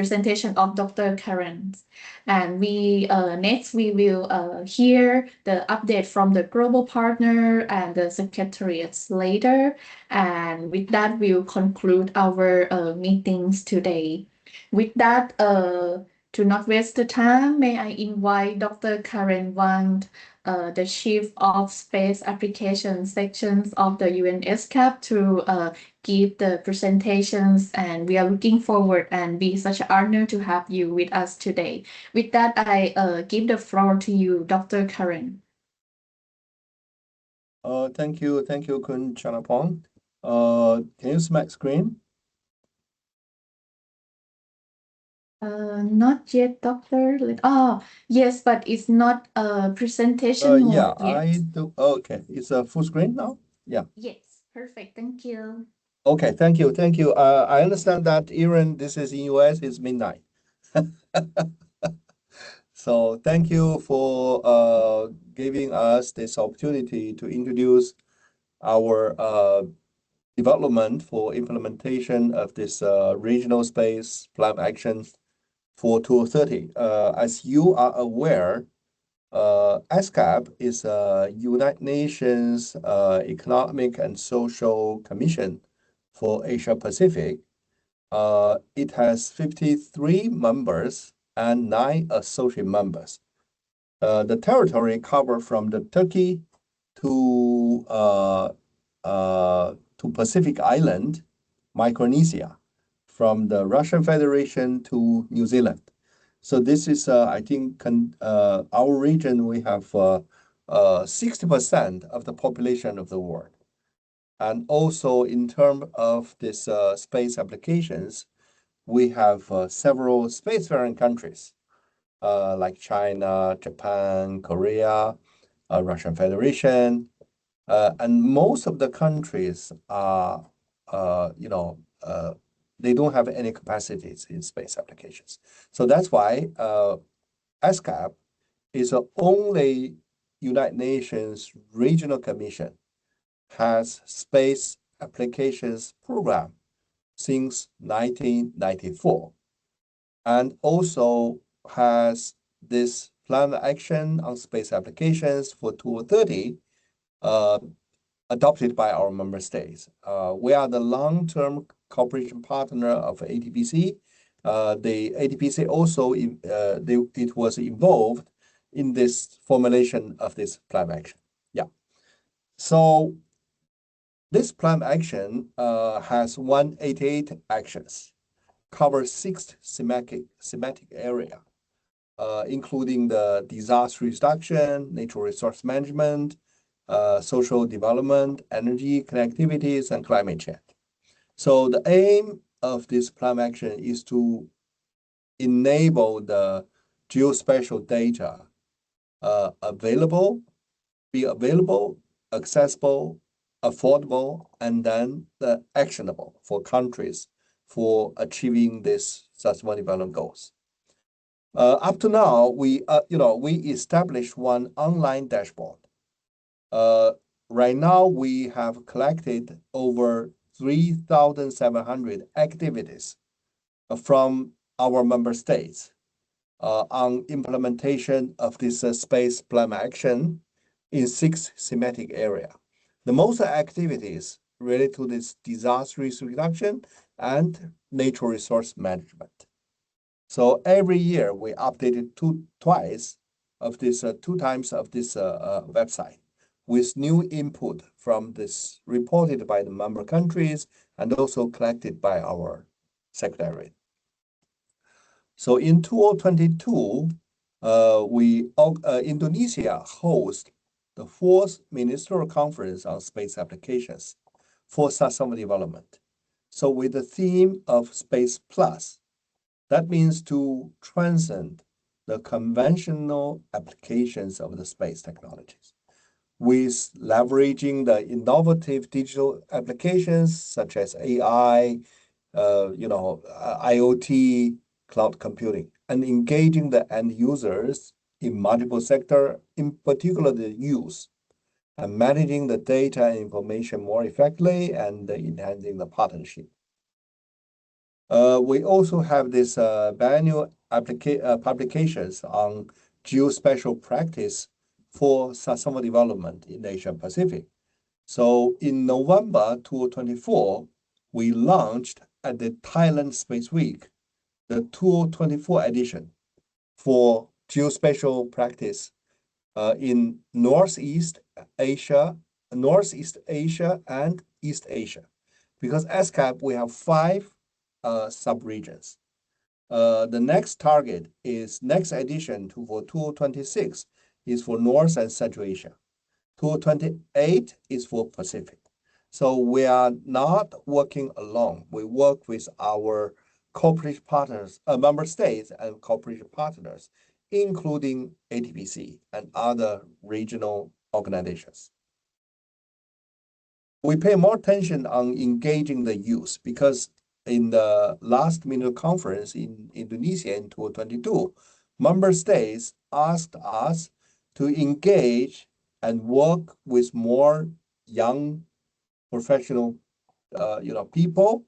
presentation of Dr. Keran. And next we will hear the update from the global partner and the secretariats later. And with that, we'll conclude our meetings today. With that, to not waste the time, may I invite Dr. Karen Wang, the Chief of Space Application Sections of the UN ESCAP, to give the presentations, and we are looking forward and be such an honor to have you with us today. With that, I give the floor to you, Dr. Karen. Thank you, Kun Chanapong. Can you see my screen? Not yet, Doctor. Oh, yes, but it's not a presentation mode Yeah, yet. I do. Okay, it's a full screen now. Yeah. Yes, perfect. Thank you. Okay, thank you. I understand that even this is in US, it's midnight. So thank you for giving us this opportunity to introduce our development for implementation of this regional space plan action for 2030. As you are aware, ESCAP is a United Nations Economic and Social Commission for Asia Pacific. It has 53 members and 9 associate members. The territory covers from the Turkey to Pacific Island, Micronesia, from the Russian Federation to New Zealand. So this is, I think, our region, we have 60% of the population of the world. And also in terms of this space applications, we have several spacefaring countries like China, Japan, Korea, Russian Federation, and most of the countries are, they don't have any capacities in space applications. So that's why ESCAP is the only United Nations regional commission has space applications program since 1994, and also has this plan of action on space applications for 2030 adopted by our member states. We are the long-term cooperation partner of ATPC. The ATPC also, it was involved in this formulation of this plan of action. Yeah. So this plan of action has 188 actions, covers 6 thematic area, including the disaster reduction, natural resource management, social development, energy, connectivities, and climate change. So the aim of this plan of action is to enable the geospatial data be available, accessible, affordable, and then actionable for countries for achieving this Sustainable Development Goals. Up to now, we established one online dashboard. Right now, we have collected over 3,700 activities from our member states on implementation of this space plan action in 6 thematic areas. The most activities related to this disaster risk reduction and natural resource management. So every year we updated two times of this website with new input from this reported by the member countries and also collected by our secretariat. So in 2022, Indonesia hosts the 4th Ministerial Conference on Space Applications for Sustainable Development. So with the theme of Space Plus, that means to transcend the conventional applications of the space technologies with leveraging the innovative digital applications such as AI, IoT, cloud computing, and engaging the end users in multiple sectors, in particular the youth, and managing the data and information more effectively and enhancing the partnership. We also have this biannual publications on geospatial practice for sustainable development in Asia Pacific. So in November 2024, we launched at the Thailand Space Week the 2024 edition for geospatial practice in Northeast Asia, and East Asia. Because ESCAP, we have 5 sub-regions. The next edition for 2026 is for North and Central Asia. 2028 is for Pacific. So we are not working alone. We work with our cooperation partners, member states and cooperation partners, including ATPC and other regional organizations. We pay more attention on engaging the youth because in the last minute conference in Indonesia in 2022, member states asked us to engage and work with more young professional people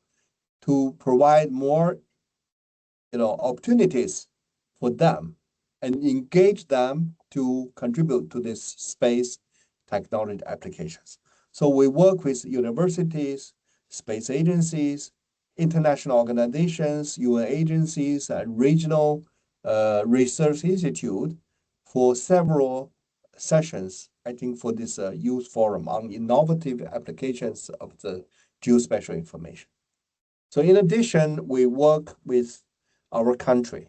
to provide more opportunities for them and engage them to contribute to this space technology applications. So we work with universities, space agencies, international organizations, UN agencies, and regional research institute for several sessions, I think, for this youth forum on innovative applications of the geospatial information. So in addition, we work with our country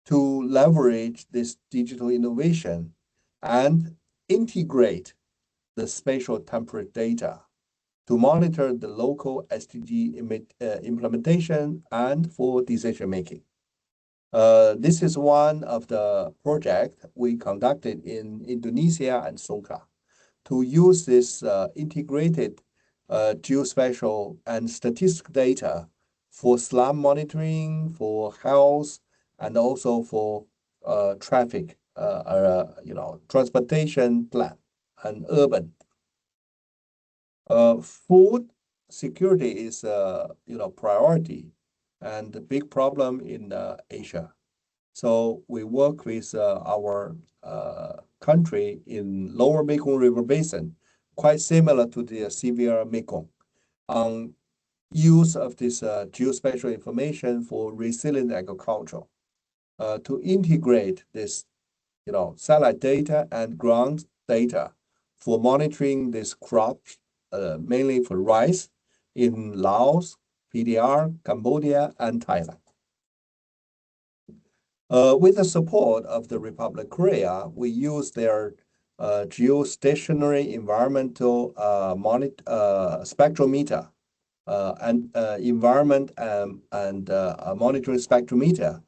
to leverage this digital innovation and integrate the spatial temporal data to monitor the local SDG implementation and for decision making. This is one of the projects we conducted in Indonesia and Songkla to use this integrated geospatial and statistical data for slum monitoring, for health, and also for traffic, transportation plan and urban. Food security is priority and a big problem in Asia. So we work with our country in Lower Mekong River Basin, quite similar to the severe Mekong, on use of this geospatial information for resilient agriculture to integrate this, satellite data and ground data for monitoring this crops, mainly for rice in Laos, PDR, Cambodia, and Thailand. With the support of the Republic of Korea, we use their geostationary environmental spectrometer and environment and monitoring spectrometer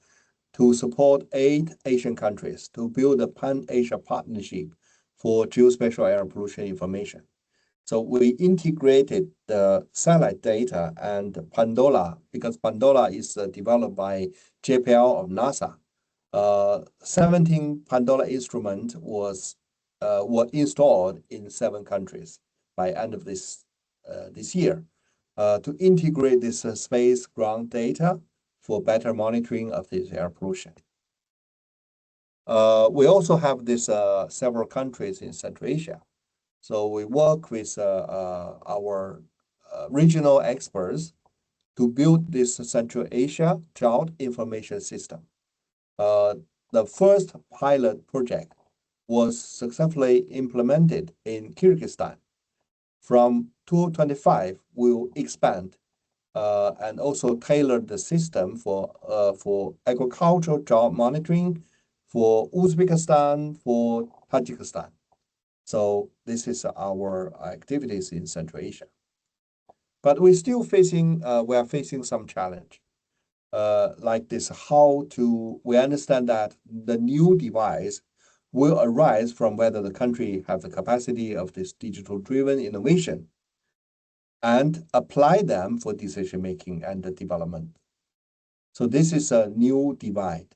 to support 8 Asian countries to build a Pan-Asia partnership for geospatial air pollution information. So we integrated the satellite data and Pandora, because Pandora is developed by JPL of NASA. 17 Pandora instruments were installed in 7 countries by end of this year to integrate this space ground data for better monitoring of this air pollution. We also have this several countries in Central Asia. So we work with our regional experts to build this Central Asia drought information system. The first pilot project was successfully implemented in Kyrgyzstan. From 2025, we'll expand and also tailor the system for agricultural drought monitoring for Uzbekistan, for Tajikistan. So this is our activities in Central Asia. But we are facing some challenge. Like this, we understand that the new device will arise from whether the country have the capacity of this digital-driven innovation and apply them for decision-making and the development. So this is a new divide.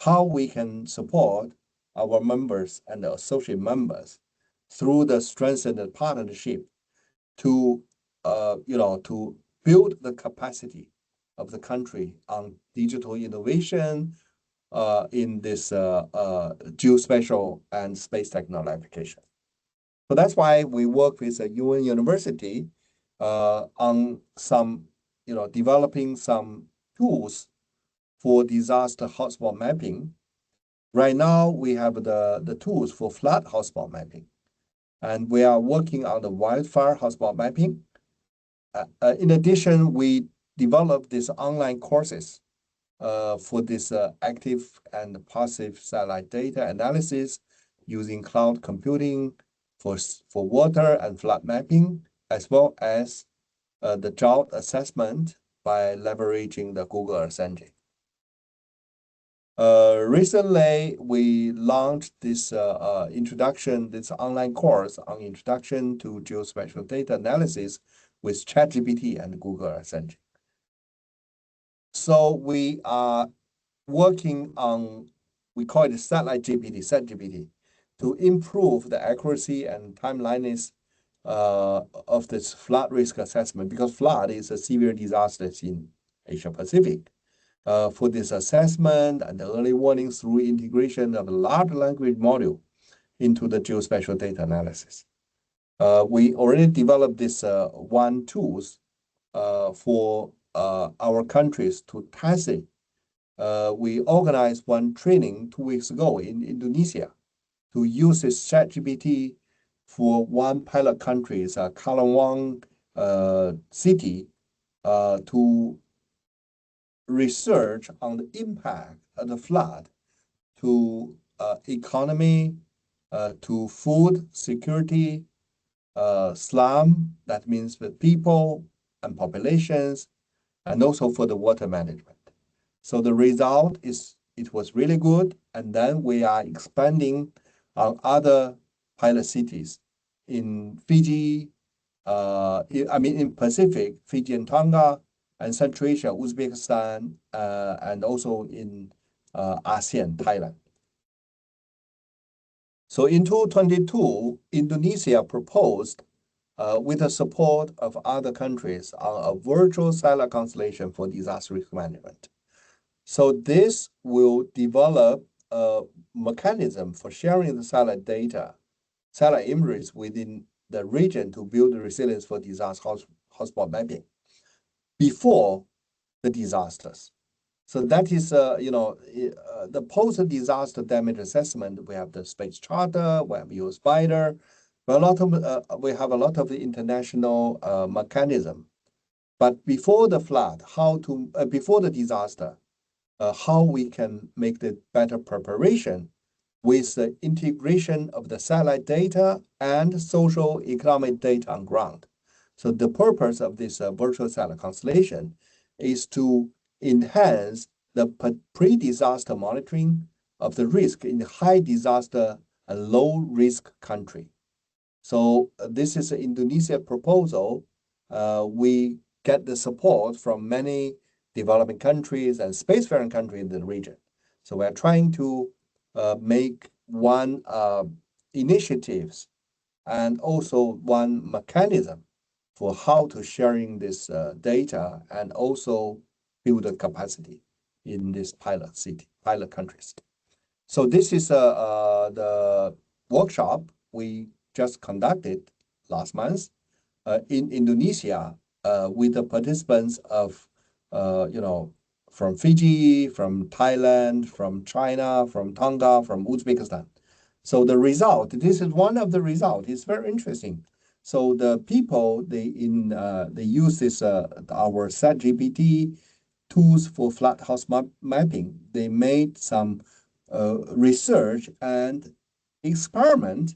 How we can support our members and the associate members through the strengthened partnership to build the capacity of the country on digital innovation in this geospatial and space technology application. So that's why we work with a UN university on some, developing some tools for disaster hotspot mapping. Right now, we have the tools for flood hotspot mapping, and we are working on the wildfire hotspot mapping. In addition, we developed these online courses for this active and passive satellite data analysis using cloud computing for water and flood mapping, as well as the drought assessment by leveraging the Google Earth Engine. Recently, we launched this this online course on introduction to geospatial data analysis with ChatGPT and Google Earth Engine. So we are working on, we call it satellite GPT, SatGPT, to improve the accuracy and timeliness of this flood risk assessment, because flood is a severe disaster in Asia Pacific. For this assessment and the early warning through integration of a large language module into the geospatial data analysis. We already developed this one tools for our countries to test it. We organized one training 2 weeks ago in Indonesia to use this ChatGPT for one pilot country, Keran city, to research on the impact of the flood to economy, to food security, slum, that means the people and populations, and also for the water management. So the result is, it was really good. And then we are expanding on other pilot cities in Fiji, in Pacific, Fiji and Tonga, and Central Asia, Uzbekistan, and also in ASEAN, Thailand. So in 2022, Indonesia proposed, with the support of other countries, a virtual satellite constellation for disaster risk management. So this will develop a mechanism for sharing the satellite data, satellite images within the region to build the resilience for disaster hotspot mapping before the disasters. So that is, the post-disaster damage assessment. We have the space charter, we have EOSpider, we have a lot of the international mechanism. But before the flood, before the disaster, how we can make the better preparation with the integration of the satellite data and social economic data on ground. So the purpose of this virtual satellite constellation is to enhance the pre-disaster monitoring of the risk in high disaster and low risk country. So this is an Indonesia proposal. We get the support from many developing countries and spacefaring countries in the region. So we're trying to make one initiatives and also one mechanism for how to sharing this data and also build a capacity in this pilot countries. So this is the workshop we just conducted last month in Indonesia with the participants of, from Fiji, from Thailand, from China, from Tonga, from Uzbekistan. So the result, this is one of the results. It's very interesting. So the people, they use this our SatGPT tools for flood house mapping. They made some research and experiment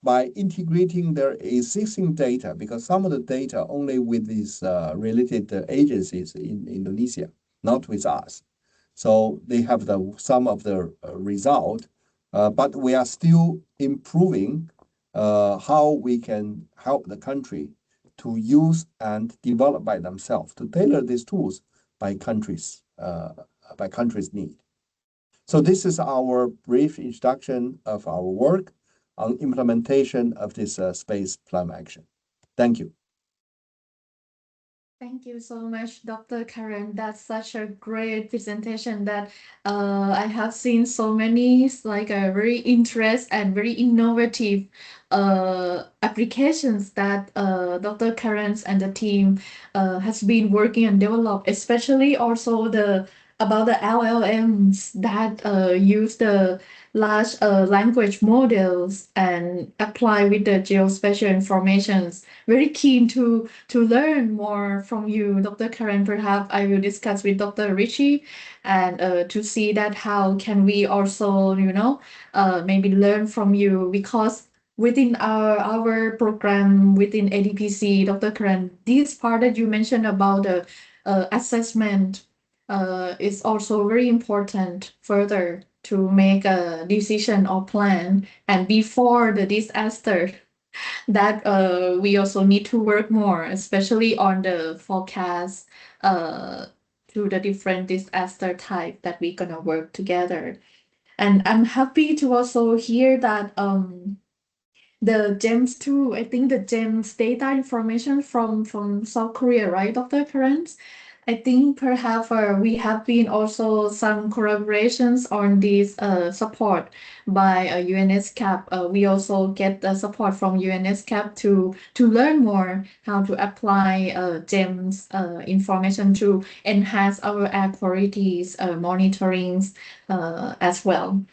by integrating their existing data, because some of the data only with these related agencies in Indonesia, not with us. So they have some of the result, but we are still improving how we can help the country to use and develop by themselves, to tailor these tools by countries' need. So this is our brief introduction of our work on implementation of this space climate action. Thank you. Thank you so much, Dr. Karen. That's such a great presentation that I have seen so many like a very interest and very innovative applications that Dr. Karen and the team has been working and developed, especially also the about the LLMs that use the large language models and apply with the geospatial informations. Very keen to learn more from you, Dr. Karen. Perhaps I will discuss with Dr. Richie and to see that how can we also, maybe learn from you because within our program within ADPC, Dr. Karen, this part that you mentioned about the assessment is also very important further to make a decision or plan and before the disaster that we also need to work more, especially on the forecast uh, to the different disaster type that we're gonna work together. And I'm happy to also hear that the GEMS too. I think the GEMS data information from South Korea, right, Dr. Karen? I think perhaps we have been also some collaborations on this support by UNESCAP. We also get the support from UNESCAP to learn more how to apply GEMS information to enhance our air qualities monitorings as well.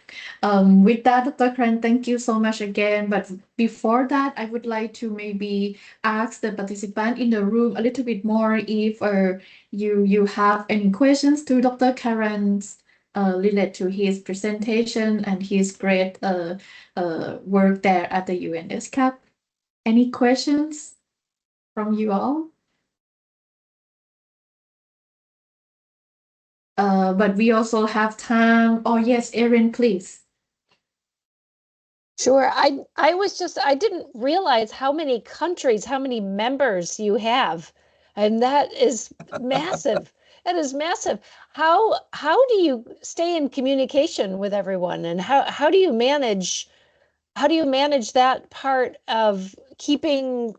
With that, Dr. Kran, thank you so much again. But before that, I would like to maybe ask the participant in the room a little bit more if you have any questions to Dr. Karan's related to his presentation and his great work there at the UNESCAP. Any questions from you all? But we also have time. Oh, yes, Erin, please. Sure. I didn't realize how many countries, how many members you have. And that is massive. That is massive. How do you stay in communication with everyone and how do you manage that part of keeping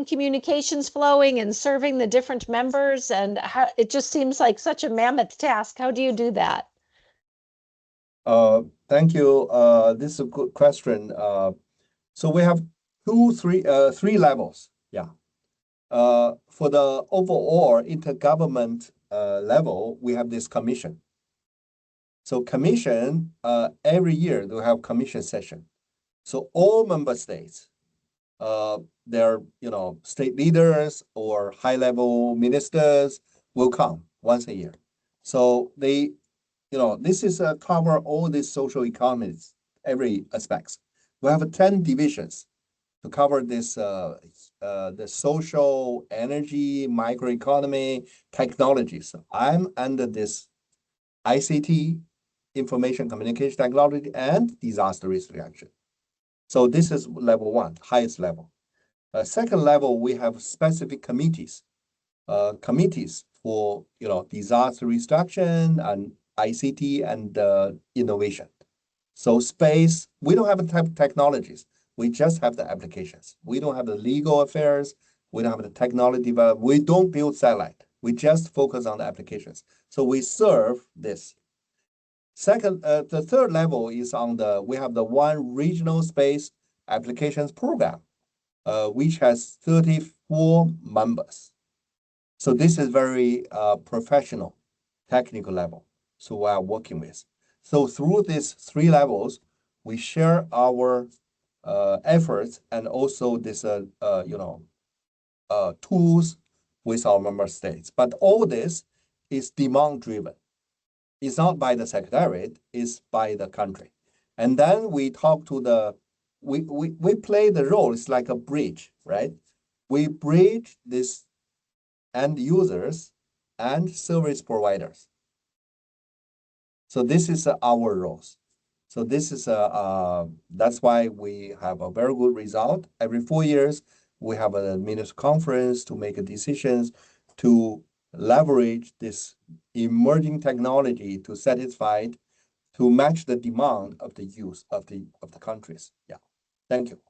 communications flowing and serving the different members and how it just seems like such a mammoth task. How do you do that? Thank you. This is a good question. So we have three levels. Yeah. For the overall intergovernment level, we have this commission. So commission, every year they have commission session. So all member states, their state leaders or high-level ministers will come once a year. So they, this is cover all these social economies, every aspects. We have 10 divisions to cover this, the social, energy, microeconomy, technologies. I'm under this ICT, information communication technology, and disaster risk reaction. So this is level one, highest level. Second level, we have specific committees, committees for disaster reduction and ICT and innovation. So space, we don't have the type of technologies. We just have the applications. We don't have the legal affairs. We don't have the technology development. We don't build satellite. We just focus on the applications. So we serve this. Second, the third level is we have the one regional space applications program, which has 34 members. So this is very professional, technical level. So we are working with. So through these three levels, we share our efforts and also this tools with our member states. But all this is demand driven. It's not by the secretariat, it's by the country. And then we talk to we play the role, it's like a bridge, right? We bridge this end users and service providers. So this is our roles. So this is that's why we have a very good result. Every 4 years, we have a minister conference to make decisions to leverage this emerging technology to satisfy, to match the demand of the use of the countries. Yeah, thank you.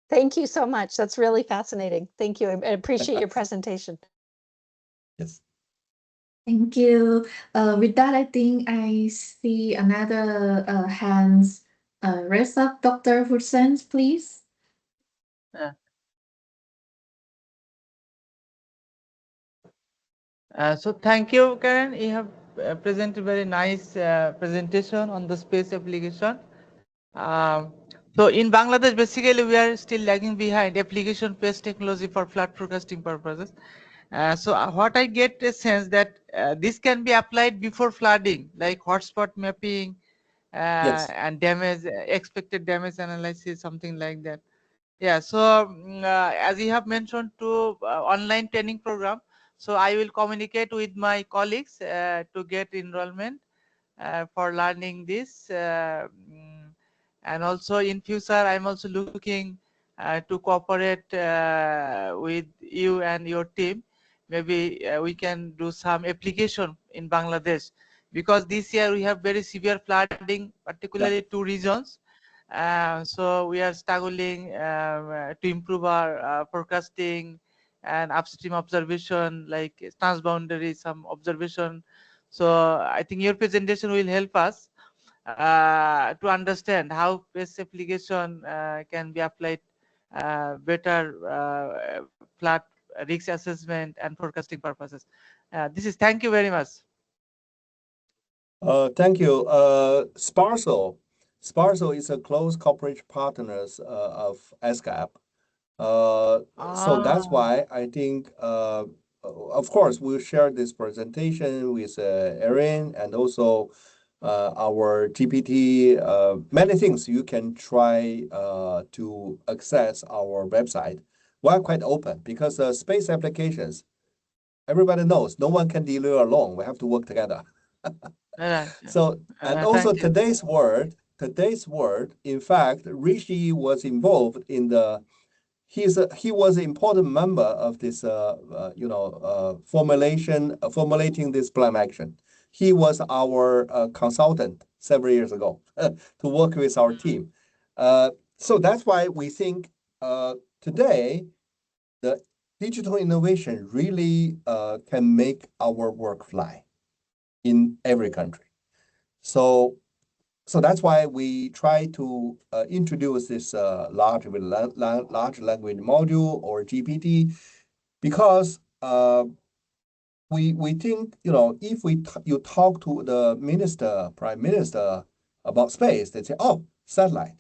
Thank you so much. That's really fascinating. Thank you. I appreciate your presentation. Yes. Thank you. With that, I think I see another hands raised up. Dr. Hussain, please. Uh, so thank you, Karen. You have presented very nice presentation on the space application. So in Bangladesh, basically we are still lagging behind application-based technology for flood forecasting purposes. So what I get a sense that this can be applied before flooding, like hotspot mapping Yes. and damage, expected damage analysis, something like that. Yeah, so as you have mentioned to online training program, so I will communicate with my colleagues to get enrollment for learning this. And also in future, I'm also looking to cooperate with you and your team. Maybe we can do some application in Bangladesh, because this year we have very severe flooding, particularly two regions. So we are struggling to improve our forecasting and upstream observation, like transboundary, some observation. So I think your presentation will help us to understand how best application can be applied better flood risk assessment and forecasting purposes. This is, thank you very much. Thank you. Sparso. Sparso is a close cooperation partners of ESCAP. So that's why I think, of course, we'll share this presentation with Erin and also our GPT. Many things you can try to access our website. We're quite open because space applications, everybody knows no one can deliver alone. We have to work together. So, and also today's word, in fact, Rishi was involved in the, he was an important member of this, formulating this plan action. He was our consultant several years ago to work with our team. So that's why we think today, the digital innovation really can make our work fly in every country. So that's why we try to introduce this large language module or GPT, because we think, if you talk to the prime minister about space, they say, oh, satellite.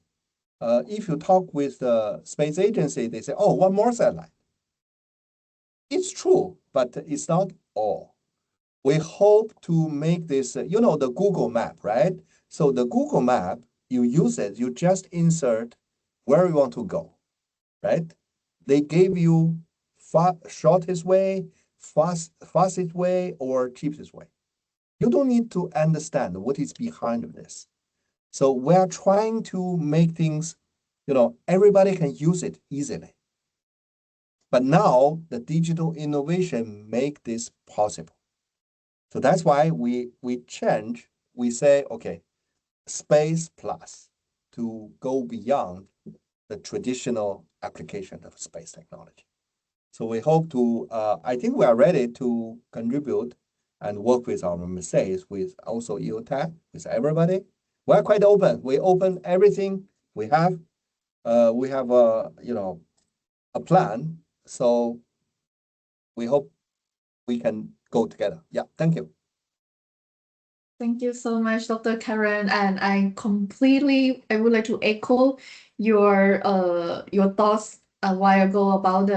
If you talk with the space agency, they say, oh, one more satellite. It's true, but it's not all. We hope to make this, the Google map, right? So the Google map, you use it, you just insert where you want to go, right? They gave you shortest way, fastest way, or cheapest way. You don't need to understand what is behind this. So we're trying to make things, everybody can use it easily. But now the digital innovation make this possible. So that's why we change, we say, okay, space plus to go beyond the traditional application of space technology. So we hope to, I think we are ready to contribute and work with our member states, with also EOTEC, with everybody. We're quite open. We open everything we have. We have a plan. So we hope we can go together. Yeah, thank you. Thank you so much, Dr. Keran. And I would like to echo your thoughts a while ago about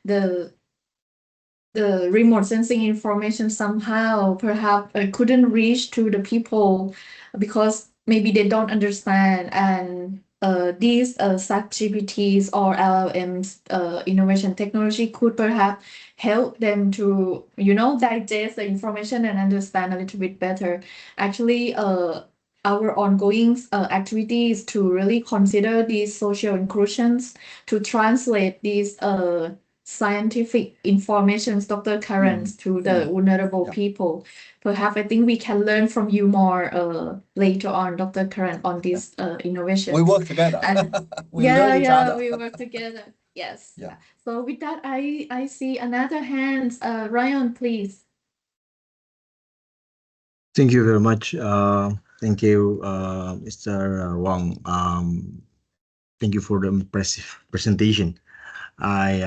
the remote sensing information somehow perhaps couldn't reach to the people because maybe they don't understand. And these ChatGPTs or LLMs innovation technology could perhaps help them to digest the information and understand a little bit better. Actually, our ongoing activity is to really consider these social inclusions, to translate these scientific information, Dr. Keran, to the vulnerable people. Perhaps I think we can learn from you more later on, Dr. Keran, on this innovation. We work together. We learn each other. We work together. Yes. Yeah. So with that, I see another hand. Ryan, please. Thank you very much. Thank you, Mr. Wang. Thank you for the impressive presentation. I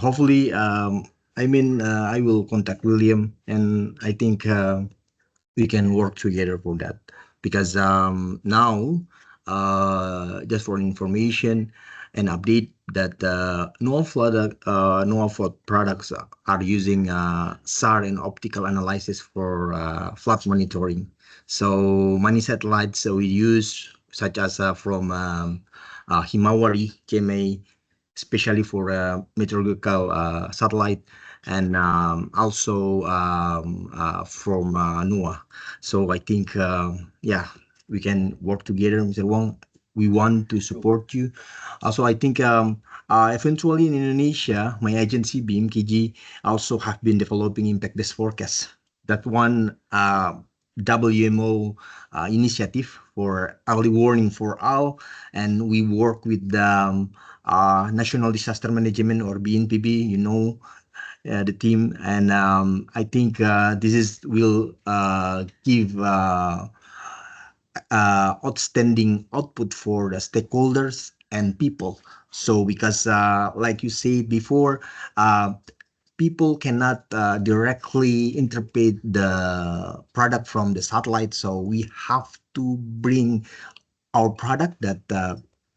hopefully I will contact William, and I think we can work together for that, because now just for information and update that no flood products are using SAR and optical analysis for flood monitoring. So many satellites we use, such as from Himawari, KMA, especially for meteorological satellite, and also from NOAA. So I think, yeah, we can work together, Mr. Wong. We want to support you. Also, I think eventually in Indonesia, my agency BMKG also have been developing impact-based forecast. That one WMO initiative for early warning for all, and we work with the National Disaster Management, or BNPB, the team, and I think this is will give outstanding output for the stakeholders and people. So because like you said before, people cannot directly interpret the product from the satellite, so we have to bring our product that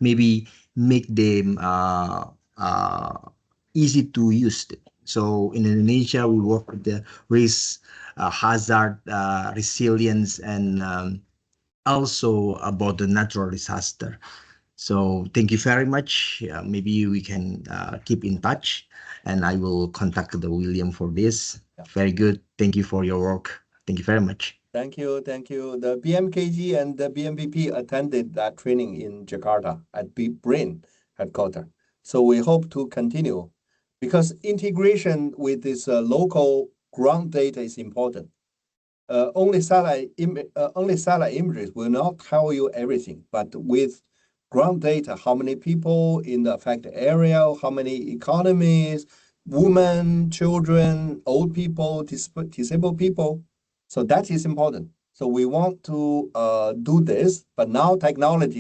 maybe make them easy to use. So in Indonesia, we work with the risk, hazard, resilience, and also about the natural disaster. So thank you very much. Maybe we can keep in touch, and I will contact the William for this. Yeah. Very good. Thank you for your work. Thank you very much. Thank you, thank you. The BMKG and the BMPP attended that training in Jakarta at BRAIN headquarters. So we hope to continue, because integration with this local ground data is important. Only satellite images will not tell you everything, but with ground data, how many people in the affected area, how many economies, women, children, old people, disabled people. So that is important. So we want to do this, but now technology